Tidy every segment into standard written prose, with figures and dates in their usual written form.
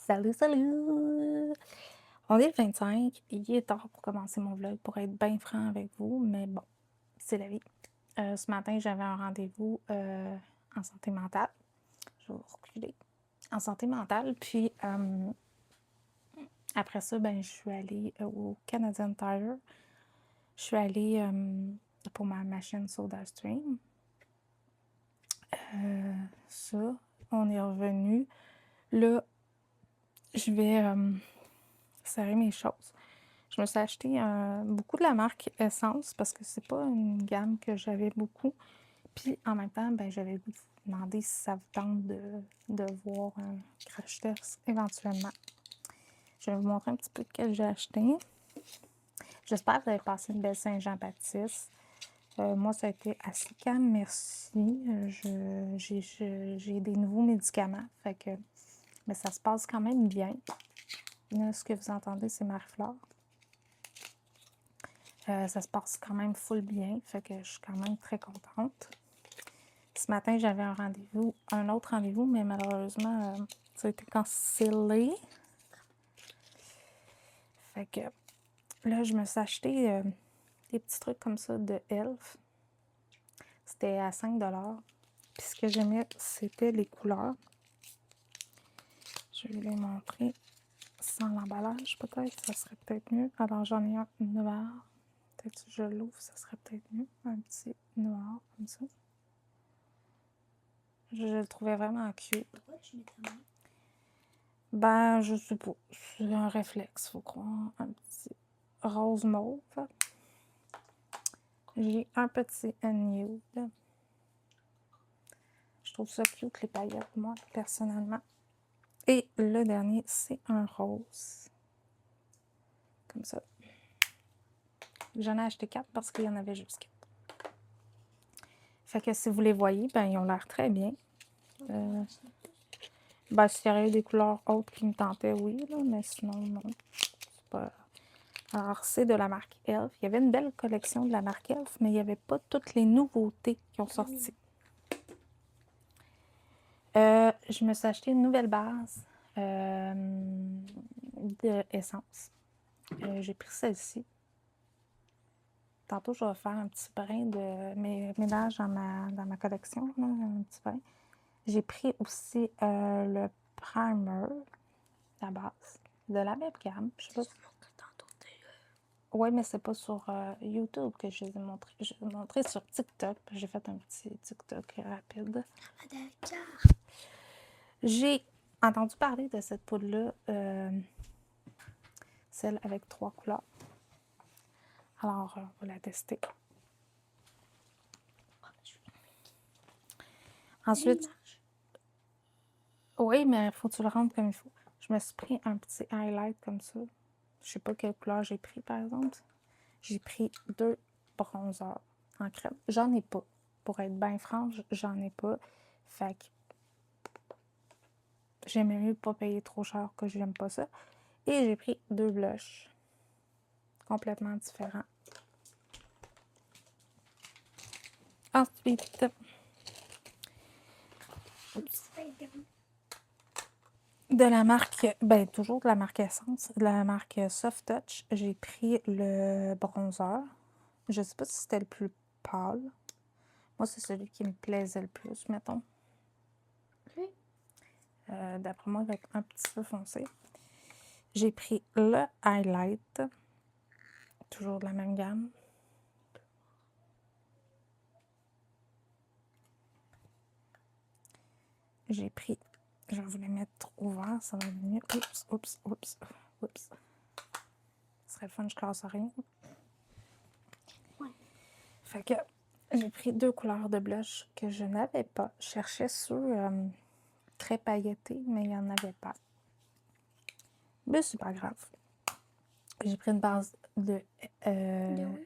Salut, salut! On est le 25, il est tard pour commencer mon vlog, pour être bien franc avec vous, mais bon, c'est la vie. Ce matin, j'avais un rendez-vous en santé mentale. Je vais reculer. En santé mentale, puis après ça, ben, je suis allée au Canadian Tire. Je suis allée pour ma machine SodaStream. Ça, on est revenu. Là, je vais serrer mes choses. Je me suis acheté beaucoup de la marque Essence parce que c'est pas une gamme que j'avais beaucoup. Puis en même temps, ben, j'avais vous demander si ça vous tente de voir un crash test éventuellement. Je vais vous montrer un petit peu quel j'ai acheté. J'espère que vous avez passé une belle Saint-Jean-Baptiste. Moi, ça a été assez calme, merci. J'ai des nouveaux médicaments, fait que, mais ça se passe quand même bien. Là, ce que vous entendez, c'est Marie-Flore. Ça se passe quand même full bien, fait que je suis quand même très contente. Ce matin, j'avais un autre rendez-vous, mais malheureusement, ça a été cancellé. Fait que là, je me suis acheté des petits trucs comme ça de Elf. C'était à 5 $. Puis ce que j'aimais, c'était les couleurs. Je vais les montrer sans l'emballage, peut-être. Ça serait peut-être mieux. Alors, j'en ai un noir. Peut-être que je l'ouvre, ça serait peut-être mieux. Un petit noir, comme ça. Je le trouvais vraiment cute. Pourquoi tu mets ta main? Ben, je sais pas. C'est un réflexe, faut croire. Un petit rose mauve. J'ai un petit nude. Je trouve ça cute, les paillettes, moi, personnellement. Et le dernier, c'est un rose. Comme ça. J'en ai acheté 4 parce qu'il y en avait juste 4. Fait que si vous les voyez, ben, ils ont l'air très bien. Ben, s'il y aurait eu des couleurs autres qui me tentaient, oui, là, mais sinon, non. C'est pas... Alors, c'est de la marque Elf. Il y avait une belle collection de la marque Elf, mais il n'y avait pas toutes les nouveautés qui ont sorti. Je me suis acheté une nouvelle base de essence. J'ai pris celle-ci. Tantôt, je vais faire un petit brin de ménage dans ma collection, là, un petit brin. J'ai pris aussi le primer, la base, de la même gamme. Je sais pas. Oui, mais c'est pas sur YouTube que je les ai montrés. Je les ai montrés sur TikTok. J'ai fait un petit TikTok rapide. Ah, d'accord. J'ai entendu parler de cette poudre-là, celle avec 3 couleurs. Alors, on va la tester. Ensuite, oui, mais il faut que tu le rentres comme il faut. Je me suis pris un petit highlight comme ça. Je sais pas quelle couleur j'ai pris, par exemple. J'ai pris 2 bronzers en crème. J'en ai pas. Pour être bien franche, j'en ai pas. Fait que j'aimais mieux pas payer trop cher que j'aime pas ça. Et j'ai pris 2 blushs complètement différents. Ensuite, de la marque, ben toujours de la marque Essence, de la marque Soft Touch, j'ai pris le bronzer. Je sais pas si c'était le plus pâle. Moi, c'est celui qui me plaisait le plus, mettons. Oui. D'après moi, il va être un petit peu foncé. J'ai pris le highlight, toujours de la même gamme. J'ai pris, je vais vous les mettre ouverts, ça va être mieux. Oups. Ce serait le fun, je casse rien. Ouais. Fait que j'ai pris 2 couleurs de blush que je n'avais pas. Je cherchais ceux très pailletés, mais il n'y en avait pas. Mais c'est pas grave. J'ai pris une base de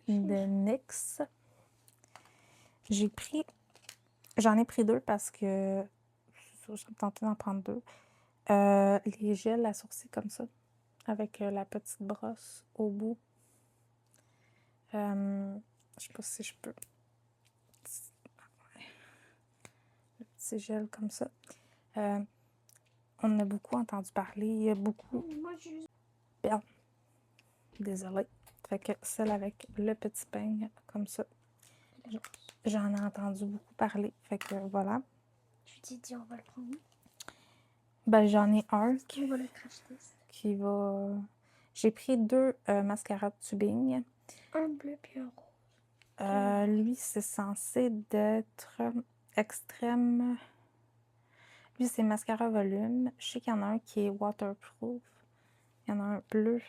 NYX. J'en ai pris 2 parce que ça me tentait d'en prendre 2. Les gels à sourcils comme ça, avec la petite brosse au bout. Je sais pas si je peux. Le petit gel comme ça. on en a beaucoup entendu parler. Il y a beaucoup... Moi, je... Bien, désolée. Fait que celle avec le petit peigne, comme ça, j'en ai entendu beaucoup parler. Fait que voilà. Je t'ai dit, on va le prendre. Ben, j'en ai un On va le crash test. qui va... J'ai pris 2 mascaras de tubing. Un bleu puis un rose. Lui, c'est censé d'être extrême. Lui, c'est mascara volume. Je sais qu'il y en a un qui est waterproof. Il y en a un bleu.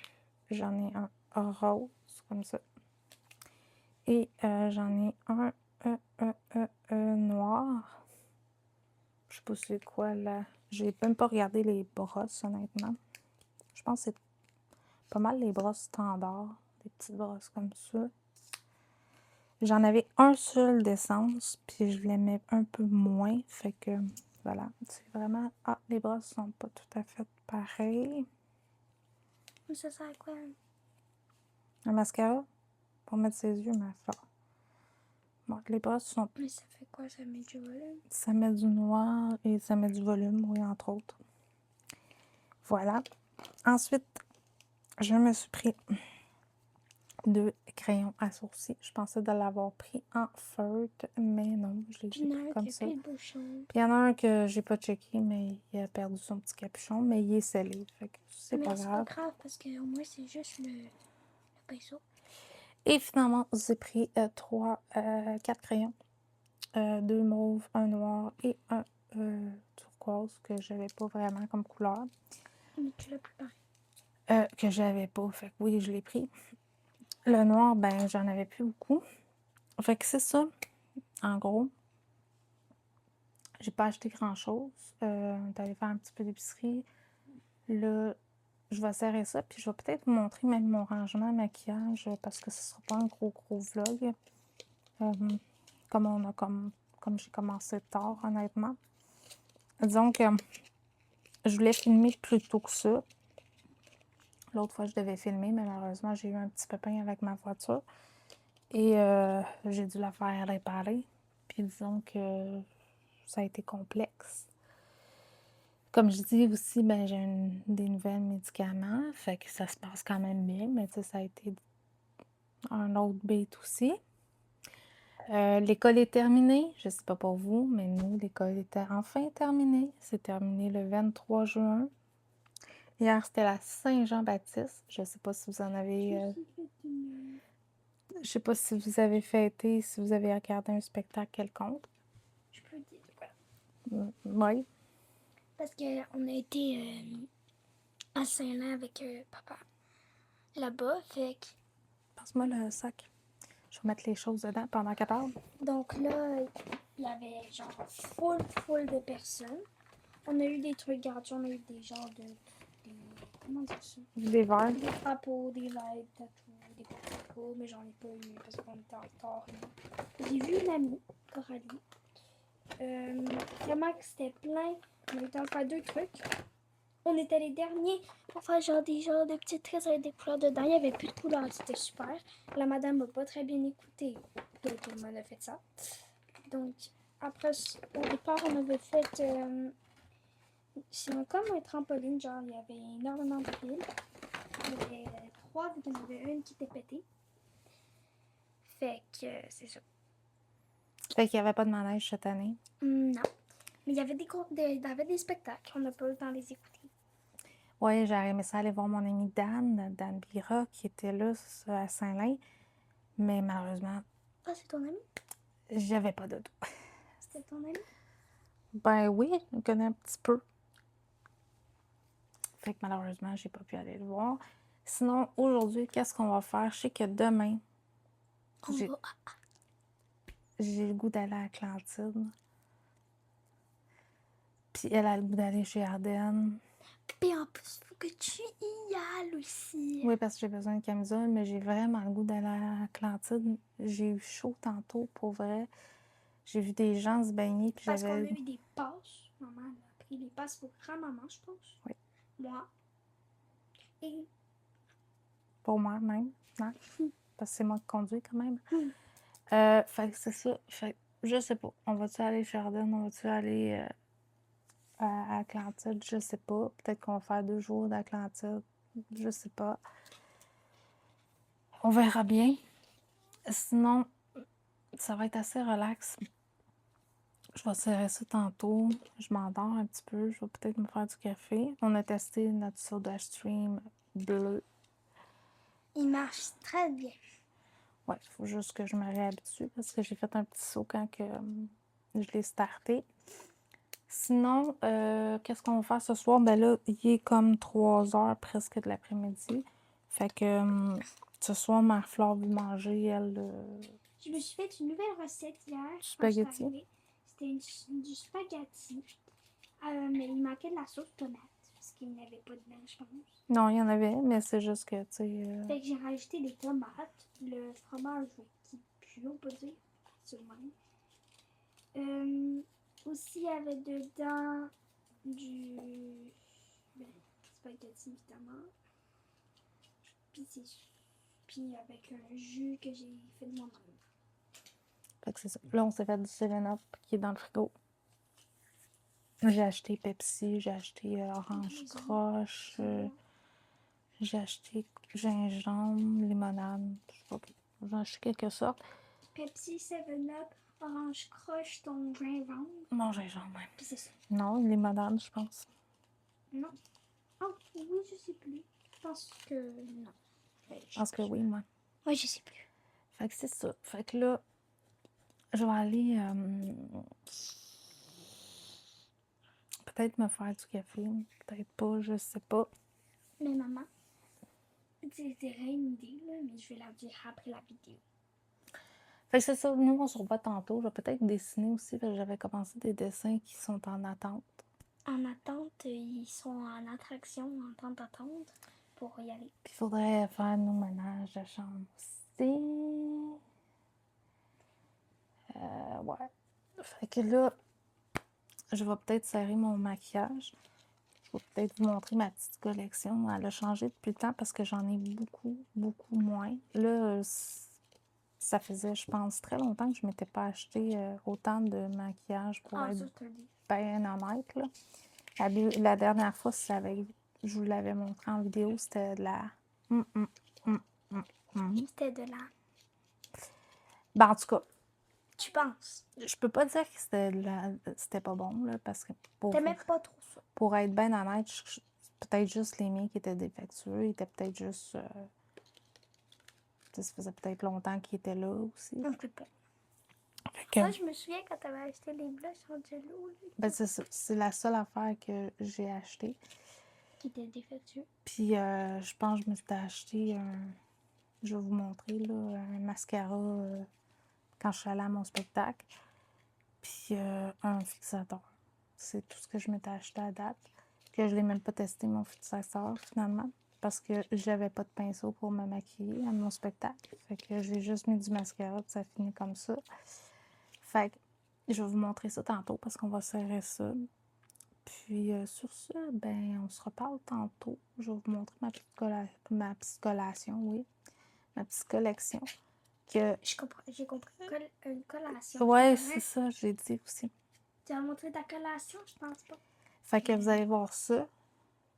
J'en ai un rose, comme ça. Et j'en ai un noir. Je sais pas c'est quoi là. J'ai même pas regardé les brosses, honnêtement. Je pense que c'est pas mal les brosses standards. Des petites brosses comme ça. J'en avais un seul d'essence, puis je l'aimais un peu moins. Fait que, voilà. C'est vraiment... Ah, les brosses sont pas tout à fait pareilles. Mais ça sert à quoi? Un mascara pour mettre ses yeux, ma fleur. Bon, les brosses sont... Mais ça fait quoi? Ça met du volume? Ça met du noir et ça met du volume, oui, entre autres. Voilà. Ensuite, je me suis pris 2 crayons à sourcils. Je pensais de l'avoir pris en feutre, mais non, je l'ai Puis il y en a pris un comme qui a ça. plus de bouchon. Puis il y en a un que j'ai pas checké, mais il a perdu son petit capuchon, mais il est scellé. Fait que c'est Mais pas c'est pas grave. grave parce qu'au moins c'est juste le pinceau. Et finalement, j'ai pris 4 crayons. 2 mauves, un noir et un turquoise que j'avais pas vraiment comme couleur. Mais tu l'as préparé. Que j'avais pas. Fait que oui, je l'ai pris. Le noir, ben, j'en avais plus beaucoup. Fait que c'est ça. En gros, j'ai pas acheté grand-chose. On est allé faire un petit peu d'épicerie. Là, je vais serrer ça. Puis je vais peut-être vous montrer même mon rangement maquillage parce que ce sera pas un gros vlog. Comme j'ai commencé tard, honnêtement. Disons que je voulais filmer plus tôt que ça. L'autre fois, je devais filmer, mais malheureusement, j'ai eu un petit pépin avec ma voiture. Et j'ai dû la faire réparer. Puis disons que ça a été complexe. Comme je dis aussi, ben, j'ai des nouvelles médicaments. Fait que ça se passe quand même bien. Mais tu sais, ça a été un autre bête aussi. L'école est terminée. Je sais pas pour vous, mais nous, l'école était enfin terminée. C'est terminé le 23 juin. Hier, c'était la Saint-Jean-Baptiste. Je sais pas si vous en avez... Je sais pas si vous avez fêté, si vous avez regardé un spectacle quelconque. Je peux dire quoi? Oui. Parce qu'on a été à Saint-Lin avec papa là-bas. Fait que... Passe-moi le sac. Je vais mettre les choses dedans pendant qu'elle parle. Donc là, il y avait genre full de personnes. On a eu des trucs gratuits, on a eu des genres de... comment dire ça? Des verres. Des drapeaux, des lights, tatous, des drapeaux, mais j'en ai pas eu parce qu'on était en retard. J'ai vu une amie, Coralie. Vraiment que c'était plein. On était en faire 2 trucs. On était les derniers pour faire des genres de petites tresses avec des couleurs dedans. Il n'y avait plus de couleurs, c'était super. La madame m'a pas très bien écouté, donc elle m'en a fait ça. Donc, après, au départ, on avait fait... c'est comme un trampoline, genre, il y avait énormément de piles. Il y avait 3, vu qu'il y en avait une qui était pétée. Fait que c'est ça. Fait qu'il n'y avait pas de manège cette année. Non. Mais il y avait il y avait des spectacles, on n'a pas eu le temps de les écouter. Oui, j'aurais aimé ça aller voir mon ami Dan Bira, qui était là à Saint-Lin. Mais malheureusement, Ah, c'est ton ami? j'avais pas d'auto. C'était ton ami? Ben oui, je le connais un petit peu. Fait que malheureusement, j'ai pas pu aller le voir. Sinon, aujourd'hui, qu'est-ce qu'on va faire? Je sais que demain, On j'ai va... j'ai le goût d'aller à Atlantide. Puis elle a le goût d'aller chez Ardennes. Puis en plus, faut que tu y ailles aussi. Oui, parce que j'ai besoin de camisole, mais j'ai vraiment le goût d'aller à Atlantide. J'ai eu chaud tantôt, pour vrai. J'ai vu des gens se baigner, puis Parce qu'on a j'avais... eu des passes. Maman elle a pris les passes pour grand-maman, je pense. Oui. Moi. Et... Pour moi même, non? Parce que c'est moi qui conduis quand même. Fait que c'est ça. Fait que je sais pas. On va-tu aller chez Ardennes? On va-tu aller à Atlantide, je sais pas. Peut-être qu'on va faire 2 jours d'Atlantide, je sais pas. On verra bien. Sinon, ça va être assez relax. Je vais serrer ça tantôt. Je m'endors un petit peu. Je vais peut-être me faire du café. On a testé notre soda stream bleu. Il marche très bien. Ouais, il faut juste que je me réhabitue parce que j'ai fait un petit saut quand que, je l'ai starté. Sinon, qu'est-ce qu'on va faire ce soir? Ben là, il est comme 3 heures presque de l'après-midi. Fait que ce soir, Marie-Flore veut manger, elle, Je me suis fait une nouvelle recette hier quand je suis spaghetti. arrivée. C'était du spaghetti. Mais il manquait de la sauce tomate. Parce qu'il n'y avait pas dedans, je pense. Non, il y en avait, mais c'est juste que, tu sais... Fait que j'ai rajouté des tomates, le fromage qui pue, on peut dire. C'est le même. Aussi, il y avait dedans du spaghetti, évidemment. Puis avec un jus que j'ai fait de moi-même. Fait que c'est ça. Là, on s'est fait du 7-Up qui est dans le frigo. J'ai acheté Pepsi, j'ai acheté Orange Croche, j'ai acheté gingembre, limonade, je sais pas trop. J'ai acheté quelque sorte. Pepsi, 7-Up, Orange Croche, ton gingembre. Mon gingembre, même. Puis c'est ça. Non, une limonade, je pense. Non. Oh, oui, je sais plus. Je pense que non. Je pense que oui, moi. Oui, je sais plus. Fait que c'est ça. Fait que là, je vais aller peut-être me faire du café, peut-être pas, je sais pas. Mais maman, c'est rien une idée, là, mais je vais la dire après la vidéo. Fait que c'est ça, nous on se revoit tantôt. Je vais peut-être dessiner aussi, parce que j'avais commencé des dessins qui sont en attente. En attente, ils sont en attraction, en train d'attendre pour y aller. Puis il faudrait faire nos ménages de chambre aussi. Ouais. Fait que là, je vais peut-être serrer mon maquillage. Je vais peut-être vous montrer ma petite collection. Elle a changé depuis le temps parce que j'en ai beaucoup, beaucoup moins. Là, ça faisait, je pense, très longtemps que je ne m'étais pas acheté autant de maquillage pour être bien honnête. Là. La dernière fois, je vous l'avais montré en vidéo, c'était de la... C'était de là. Ben, en tout cas, Tu penses? je peux pas dire que c'était pas bon, là, parce que T'aimais pas trop ça. pour être bien honnête, peut-être juste les miens qui étaient défectueux, ils étaient peut-être juste... ça faisait peut-être longtemps qu'ils étaient là aussi. Un peu pas. Que, Moi, je me souviens quand t'avais acheté les blushs en jello. ben, c'est la seule affaire que j'ai achetée. Qui étaient défectueux. Puis je pense que je me suis acheté je vais vous montrer là, un mascara quand je suis allée à mon spectacle. Puis un fixateur. C'est tout ce que je m'étais acheté à date. Que je l'ai même pas testé mon fixateur finalement. Parce que j'avais pas de pinceau pour me maquiller à mon spectacle. Fait que j'ai juste mis du mascara puis ça finit comme ça. Fait que je vais vous montrer ça tantôt parce qu'on va serrer ça. Puis sur ça, ben on se reparle tantôt. Je vais vous montrer ma petite collation, oui. Ma petite collection. Que... J'ai compris une collation. Ouais, c'est ça, j'ai dit aussi. Tu as montré ta collation, je pense pas. Fait que vous allez voir ça.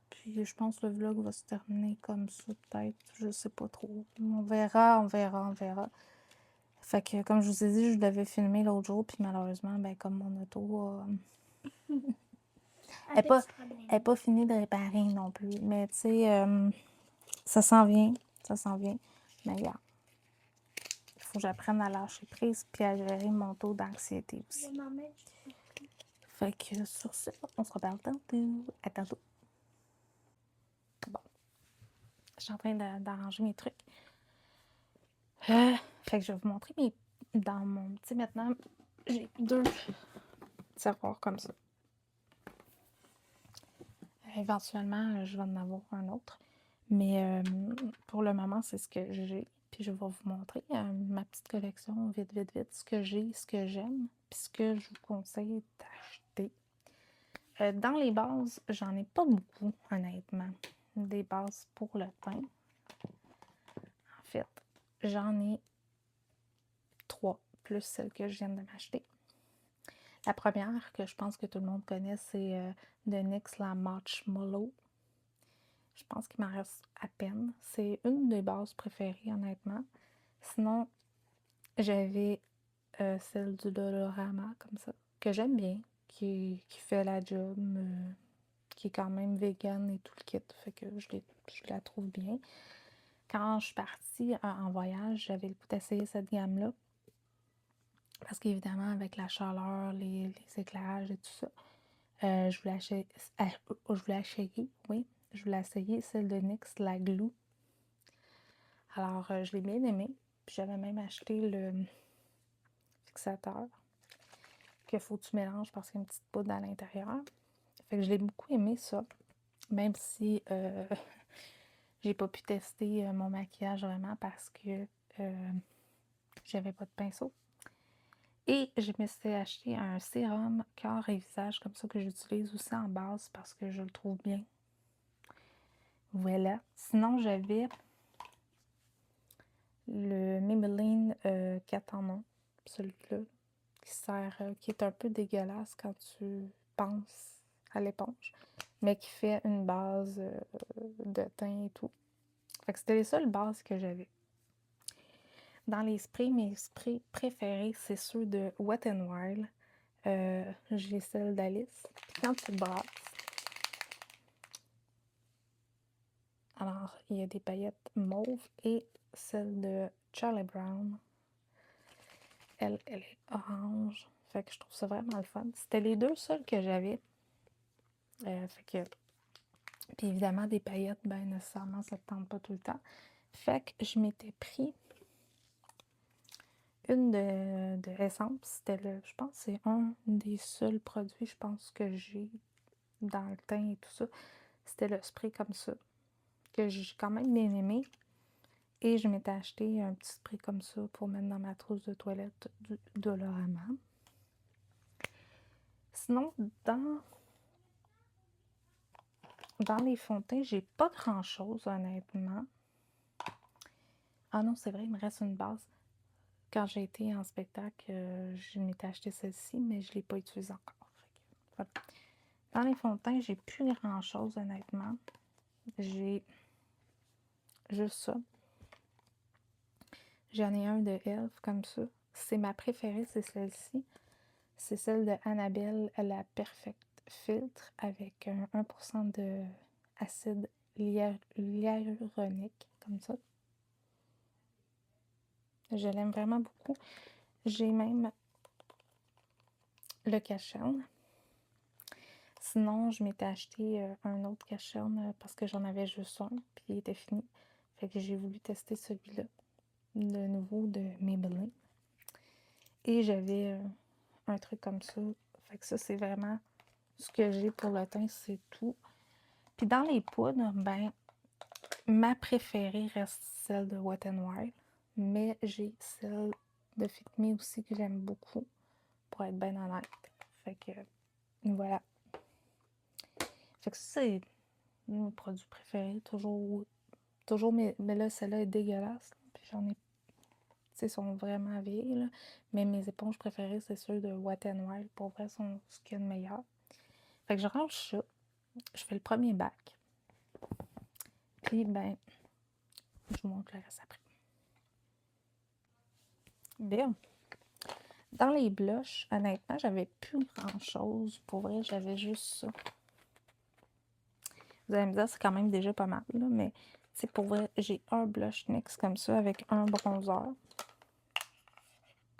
Puis je pense que le vlog va se terminer comme ça, peut-être. Je sais pas trop. On verra, on verra, on verra. Fait que comme je vous ai dit, je devais filmer l'autre jour. Puis malheureusement, ben comme mon auto elle n'est pas finie de réparer non plus. Mais tu sais, ça s'en vient. Ça s'en vient. Mais regarde. Il faut que j'apprenne à lâcher prise puis à gérer mon taux d'anxiété aussi. Fait que sur ça, on se reparle tantôt. À tantôt. Bon. Je suis en train d'arranger mes trucs. Fait que je vais vous montrer dans mon petit maintenant, j'ai 2 tiroirs comme ça. Éventuellement, je vais en avoir un autre. Mais pour le moment, c'est ce que j'ai. Puis je vais vous montrer ma petite collection, vite, vite, vite, ce que j'ai, ce que j'aime, puis ce que je vous conseille d'acheter. Dans les bases, j'en ai pas beaucoup, honnêtement. Des bases pour le teint. En fait, j'en ai 3, plus celle que je viens de m'acheter. La première, que je pense que tout le monde connaît, c'est de NYX, la Marshmallow. Je pense qu'il m'en reste à peine. C'est une des bases préférées, honnêtement. Sinon, j'avais celle du Dolorama, comme ça, que j'aime bien, qui fait la job, qui est quand même vegan et tout le kit, fait que je la trouve bien. Quand je suis partie en voyage, j'avais le goût d'essayer cette gamme-là, parce qu'évidemment, avec la chaleur, les éclairages et tout ça, je voulais essayer, oui, je voulais essayer celle de NYX, la Glue. Alors, je l'ai bien aimée, puis j'avais même acheté le fixateur qu'il faut que tu mélanges parce qu'il y a une petite poudre à l'intérieur. Fait que je l'ai beaucoup aimé ça, même si j'ai pas pu tester mon maquillage vraiment parce que j'avais pas de pinceau. Et je me suis acheté un sérum corps et visage comme ça que j'utilise aussi en base parce que je le trouve bien. Voilà. Sinon, j'avais le Maybelline 4 en 1, celui-là, qui est un peu dégueulasse quand tu penses à l'éponge, mais qui fait une base de teint et tout. Fait que c'était les seules bases que j'avais. Dans les sprays, mes sprays préférés, c'est ceux de Wet n Wild. J'ai celle d'Alice. Quand tu brasses, alors il y a des paillettes mauves et celle de Charlie Brown. Elle est orange. Fait que je trouve ça vraiment le fun. C'était les deux seuls que j'avais. Fait que... Puis évidemment, des paillettes, ben nécessairement, ça ne te tente pas tout le temps. Fait que je m'étais pris une de essence. C'était je pense que c'est un des seuls produits, je pense, que j'ai dans le teint et tout ça. C'était le spray comme ça, que j'ai quand même bien aimé. Et je m'étais acheté un petit spray comme ça pour mettre dans ma trousse de toilette du Dolorama. Sinon, dans les fonds de teint, j'ai pas grand-chose, honnêtement. Ah non, c'est vrai, il me reste une base. Quand j'ai été en spectacle, je m'étais acheté celle-ci, mais je ne l'ai pas utilisée encore. Voilà. Dans les fonds de teint, j'ai plus grand-chose, honnêtement. J'ai juste ça. J'en ai un de Elf, comme ça. C'est ma préférée, c'est celle-ci. C'est celle de Annabelle, la Perfect Filtre, avec 1% de acide hyaluronique, comme ça. Je l'aime vraiment beaucoup. J'ai même le cache-cerne. Sinon, je m'étais acheté un autre cache-cerne parce que j'en avais juste un, puis il était fini. Fait que j'ai voulu tester celui-là, de nouveau de Maybelline. Et j'avais un truc comme ça. Fait que ça, c'est vraiment ce que j'ai pour le teint, c'est tout. Puis dans les poudres, ben, ma préférée reste celle de Wet n Wild. Mais j'ai celle de Fit Me aussi que j'aime beaucoup, pour être bien honnête. Fait que voilà. Fait que ça, c'est mon produit préféré. Toujours mais là, celle-là est dégueulasse. Puis j'en ai, tu sais, sont vraiment vieilles, là. Mais mes éponges préférées, c'est ceux de Wet n Wild. Pour vrai, sont ce qu'il y a de meilleur. Fait que je range ça. Je fais le premier bac. Puis, ben, je vous montre le reste après. Bien. Dans les blushs, honnêtement, j'avais plus grand-chose. Pour vrai, j'avais juste ça. Vous allez me dire, c'est quand même déjà pas mal, là, mais c'est pour vrai, j'ai un blush NYX comme ça avec un bronzer.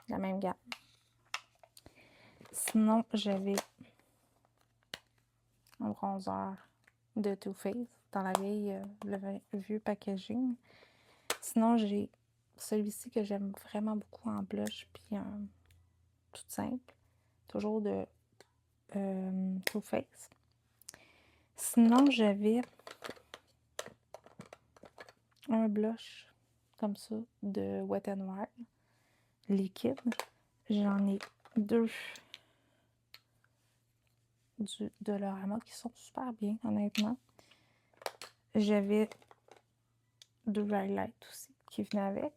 La même gamme. Sinon, j'avais un bronzer de Too Faced dans la vieille, le vieux packaging. Sinon, j'ai celui-ci que j'aime vraiment beaucoup en blush, puis tout simple. Toujours de Too Faced. Sinon, j'avais un blush comme ça de Wet n Wild liquide. J'en ai deux du Dolorama qui sont super bien, honnêtement. J'avais deux highlights aussi qui venaient avec.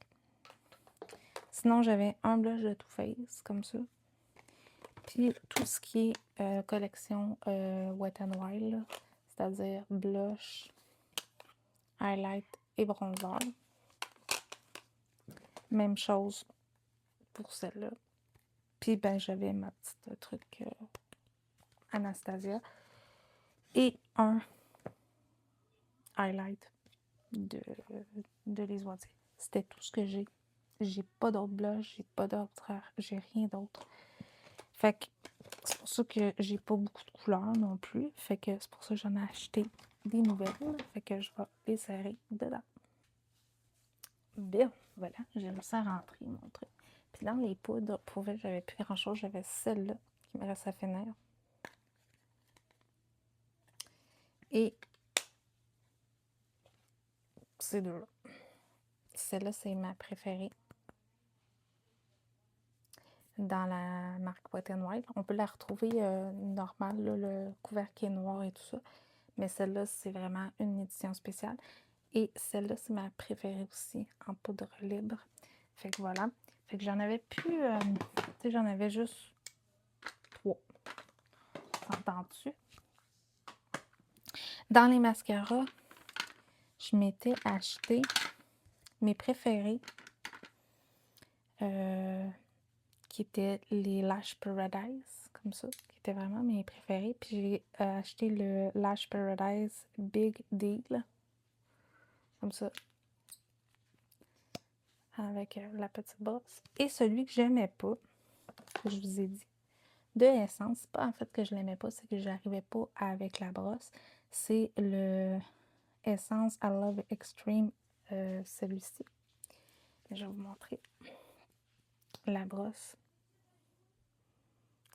Sinon, j'avais un blush de Too Faced comme ça. Puis tout ce qui est collection Wet n Wild, c'est-à-dire blush, highlight et bronzer. Même chose pour celle-là. Puis ben j'avais ma petite truc Anastasia et un highlight de Les Oisiers. C'était tout ce que j'ai. J'ai pas d'autres blush, j'ai pas d'autres, j'ai rien d'autre. Fait que c'est pour ça que j'ai pas beaucoup de couleurs non plus. Fait que c'est pour ça que j'en ai acheté des nouvelles. Fait que je vais les serrer dedans. Bien, voilà, j'ai réussi à rentrer mon truc. Puis dans les poudres, pour vrai, j'avais plus grand chose. J'avais celle-là qui me reste à finir. Et ces deux-là. Celle-là, c'est ma préférée. Dans la marque Wet n Wild. On peut la retrouver normale, là, le couvercle est noir et tout ça. Mais celle-là, c'est vraiment une édition spéciale. Et celle-là, c'est ma préférée aussi, en poudre libre. Fait que voilà. Fait que j'en avais plus... tu sais, j'en avais juste 3. S'entends-tu? Dans les mascaras, je m'étais acheté mes préférés. Qui étaient les Lash Paradise, comme ça, qui étaient vraiment mes préférés. Puis j'ai acheté le Lash Paradise Big Deal, comme ça, avec la petite brosse. Et celui que j'aimais pas, que je vous ai dit, de Essence, c'est pas en fait que je l'aimais pas, c'est que j'arrivais pas avec la brosse. C'est le Essence I Love Extreme, celui-ci. Je vais vous montrer la brosse,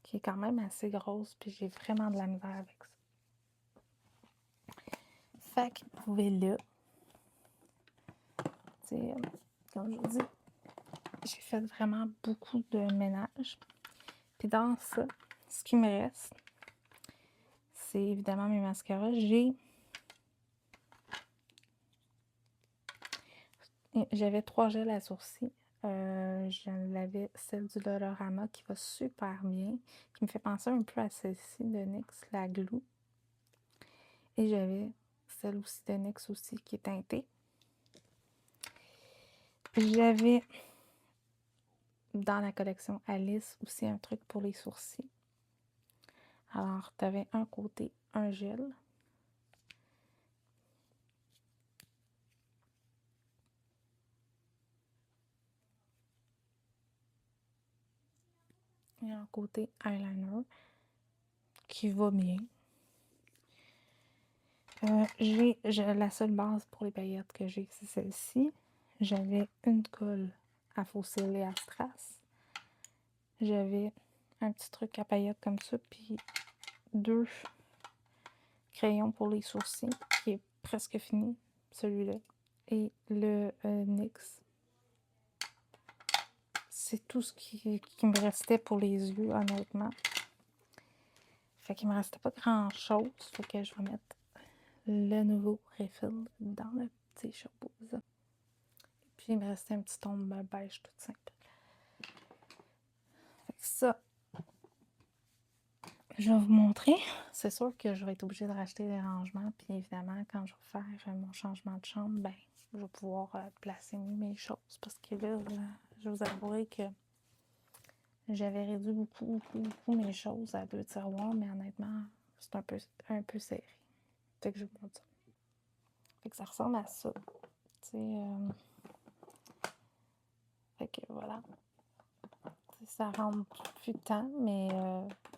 qui est quand même assez grosse, puis j'ai vraiment de la misère avec ça. Fait que vous pouvez là, comme je vous dis, j'ai fait vraiment beaucoup de ménage. Puis dans ça, ce qui me reste, c'est évidemment mes mascaras. J'avais 3 gels à sourcils. J'avais celle du Dolorama qui va super bien, qui me fait penser un peu à celle-ci de NYX, la Glue. Et j'avais celle aussi de NYX aussi qui est teintée. J'avais dans la collection Alice aussi un truc pour les sourcils. Alors, tu avais un côté un gel. Et un côté eyeliner qui va bien. La seule base pour les paillettes que j'ai, c'est celle-ci. J'avais une colle à faux cils et à strass. J'avais un petit truc à paillettes comme ça, puis 2 crayons pour les sourcils, qui est presque fini, celui-là. Et le NYX. C'est tout ce qui me restait pour les yeux, honnêtement. Fait qu'il me restait pas grand-chose. Fait que je vais mettre le nouveau refill dans le petit showbox. Puis il me restait un petit tombe beige tout simple. Fait que ça, je vais vous montrer. C'est sûr que je vais être obligée de racheter des rangements. Puis évidemment, quand je vais faire mon changement de chambre, ben, je vais pouvoir placer mieux mes choses. Parce que là, je vais vous avouer que j'avais réduit beaucoup mes choses à 2 tiroirs. Mais honnêtement, c'est un peu serré. Fait que je vous montre ça. Fait que ça ressemble à ça. Tu sais, fait que voilà. Ça rentre plus de temps, mais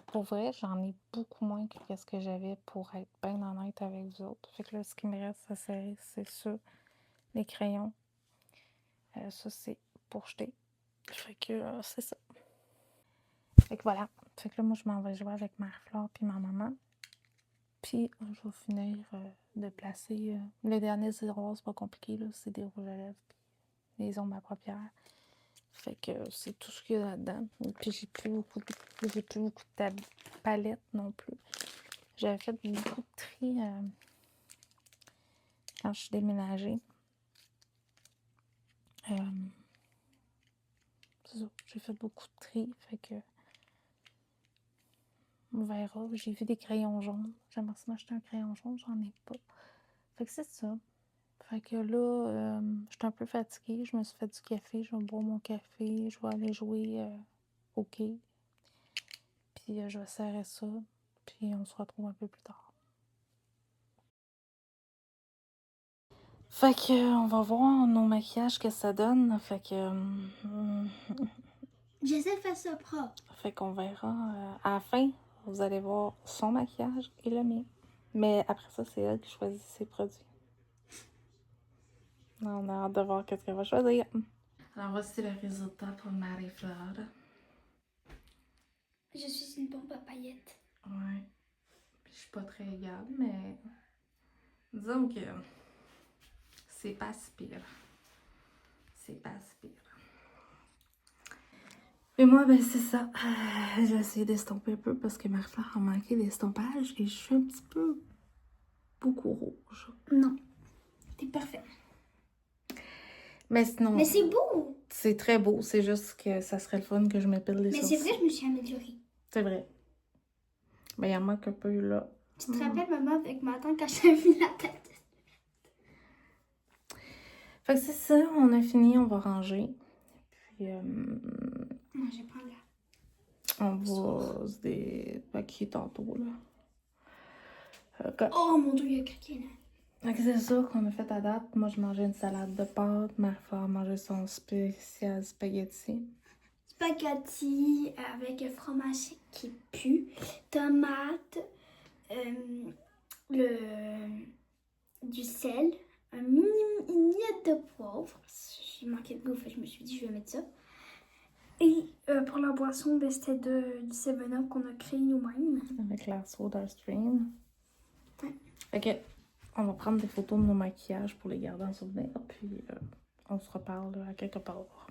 pour vrai, j'en ai beaucoup moins que ce que j'avais pour être bien honnête avec vous autres. Fait que là, ce qui me reste à serrer, c'est ça. Les crayons. Ça, c'est pour jeter. Fait que c'est ça. Fait que voilà. Fait que là, moi, je m'en vais jouer avec Marie-Flore puis ma maman. Puis, je vais finir de placer... le dernier tiroir, c'est pas compliqué, là. C'est des rouges à lèvres puis les ombres à paupières. Fait que c'est tout ce qu'il y a là-dedans. Et puis j'ai plus beaucoup de palettes non plus. J'avais fait beaucoup de tri quand je suis déménagée. C'est ça, j'ai fait beaucoup de tri. Fait que On verra. J'ai vu des crayons jaunes. J'aimerais ça m'acheter un crayon jaune, j'en ai pas. Fait que c'est ça. Fait que là, je suis un peu fatiguée. Je me suis fait du café. Je vais boire mon café. Je vais aller jouer au quai. Puis je vais serrer ça. Puis on se retrouve un peu plus tard. Fait que on va voir nos maquillages que ça donne. Fait que J'essaie de faire ça propre. fait qu'on verra à la fin. Vous allez voir son maquillage et le mien. Mais après ça, c'est elle qui choisit ses produits. On a hâte de voir qu'est-ce qu'elle va choisir. Alors voici le résultat pour Marie-Flore. Je suis une bombe à paillettes. Ouais. Puis je suis pas très égale, mais disons que c'est pas si pire. C'est pas si pire. Et moi, ben c'est ça. J'ai essayé d'estomper un peu parce que Marie-Flore a manqué d'estompage et je suis un petit peu beaucoup rouge. Non, t'es parfait. Mais sinon, Mais c'est beau. c'est très beau. C'est juste que ça serait le fun que je m'épile les Mais sourcils. c'est vrai, je me suis améliorée. C'est vrai. Mais il en manque un peu là. Tu te rappelles, maman, avec ma tante, quand je t'ai mis la tête? Fait que c'est ça, on a fini, on va ranger. Puis Non, je vais prendre là. on va se dépaquer tantôt là. Oh mon dieu, il y a craqué là. Fait que c'est ça qu'on a fait à date. Moi, je mangeais une salade de pâtes. Marie-Flore mangeait son spécial spaghetti. Spaghetti avec un fromage qui pue, tomate, du sel, une miette de poivre. J'ai manqué de goût, je me suis dit je vais mettre ça. Et pour la boisson, ben, c'était du 7-Up qu'on a créé nous-mêmes. Avec la Soda Stream. Ouais. Fait que on va prendre des photos de nos maquillages pour les garder en souvenir. Puis on se reparle à quelque part.